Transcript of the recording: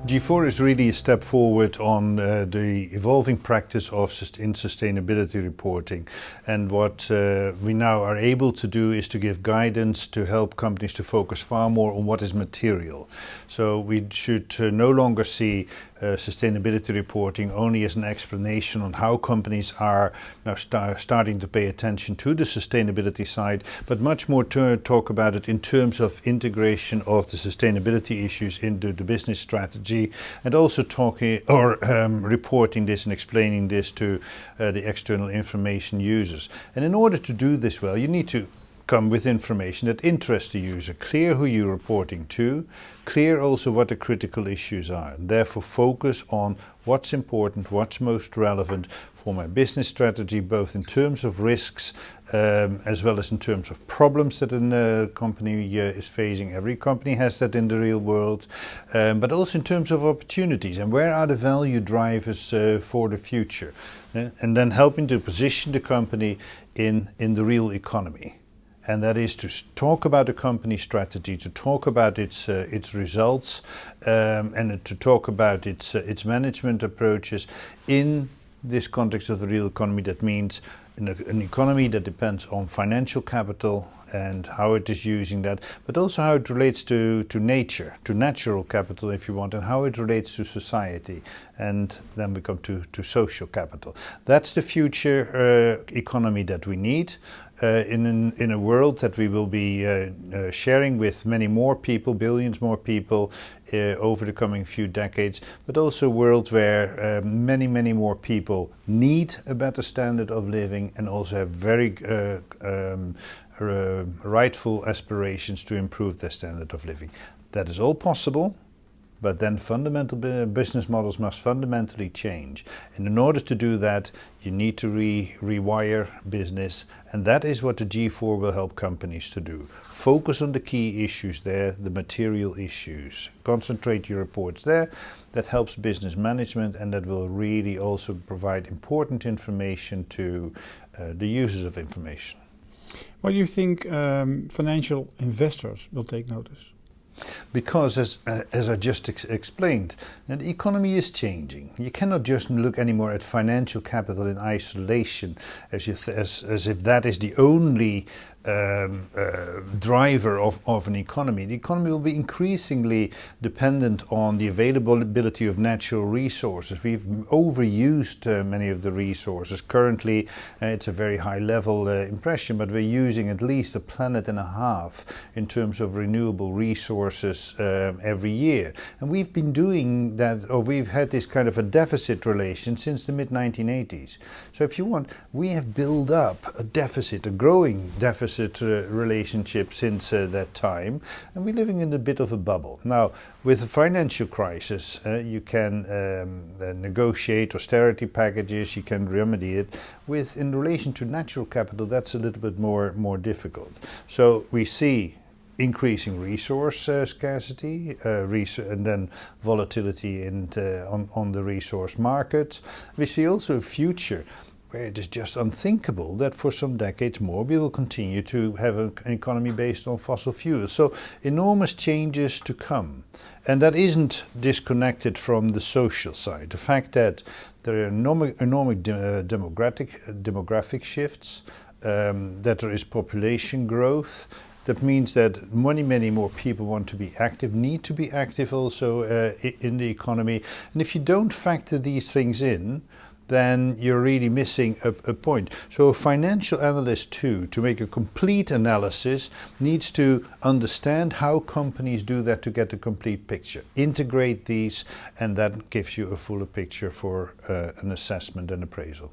G4 is really a step forward on the evolving practice in sustainability reporting, and what we now are able to do is to give guidance to help companies to focus far more on what is material. So we should no longer see sustainability reporting only as an explanation on how companies are now starting to pay attention to the sustainability side, but much more to talk about it in terms of integration of the sustainability issues into the business strategy, and also reporting this and explaining this to the external information users. And in order to do this well, you need to come with information that interests the user, clear who you're reporting to, clear also what the critical issues are, and therefore focus on what's important, what's most relevant for my business strategy, both in terms of risks as well as in terms of problems that a company is facing. Every company has that in the real world, but also in terms of opportunities and where are the value drivers for the future, and then helping to position the company in the real economy. And that is to talk about the company strategy, to talk about its results, and to talk about its management approaches in this context of the real economy. That means an economy that depends on financial capital and how it is using that, but also how it relates to nature, to natural capital if you want, and how it relates to society. And then we come to social capital. That's the future economy that we need in a world that we will be sharing with many more people, billions more people over the coming few decades, but also a world where many more people need a better standard of living and also have very rightful aspirations to improve their standard of living. That is all possible, but then fundamental business models must fundamentally change. And in order to do that, you need to rewire business, and that is what the G4 will help companies to do. Focus on the key issues there, the material issues. Concentrate your reports there. That helps business management, and that will really also provide important information to the users of information. Why do you think financial investors will take notice? Because, as I just explained, the economy is changing. You cannot just look anymore at financial capital in isolation as if that is the only driver of an economy. The economy will be increasingly dependent on the availability of natural resources. We've overused many of the resources. Currently, it's a very high level impression, but we're using at least 1.5 planets in terms of renewable resources every year. And we've been doing that, or we've had this kind of a deficit relation since the mid-1980s. So if you want, we have built up a deficit, a growing deficit relationship since that time, and we're living in a bit of a bubble. Now, with the financial crisis, you can negotiate austerity packages, you can remedy it. In relation to natural capital, that's a little bit more difficult. So we see increasing resource scarcity, and then volatility on the resource markets. We see also a future where it is just unthinkable that for some decades more we will continue to have an economy based on fossil fuels. So enormous changes to come. And that isn't disconnected from the social side. The fact that there are enormous demographic shifts, that there is population growth. That means that many more people want to be active, need to be active also in the economy. And if you don't factor these things in, then you're really missing a point. So a financial analyst too, to make a complete analysis, needs to understand how companies do that to get a complete picture. Integrate these, and that gives you a fuller picture for an assessment and appraisal.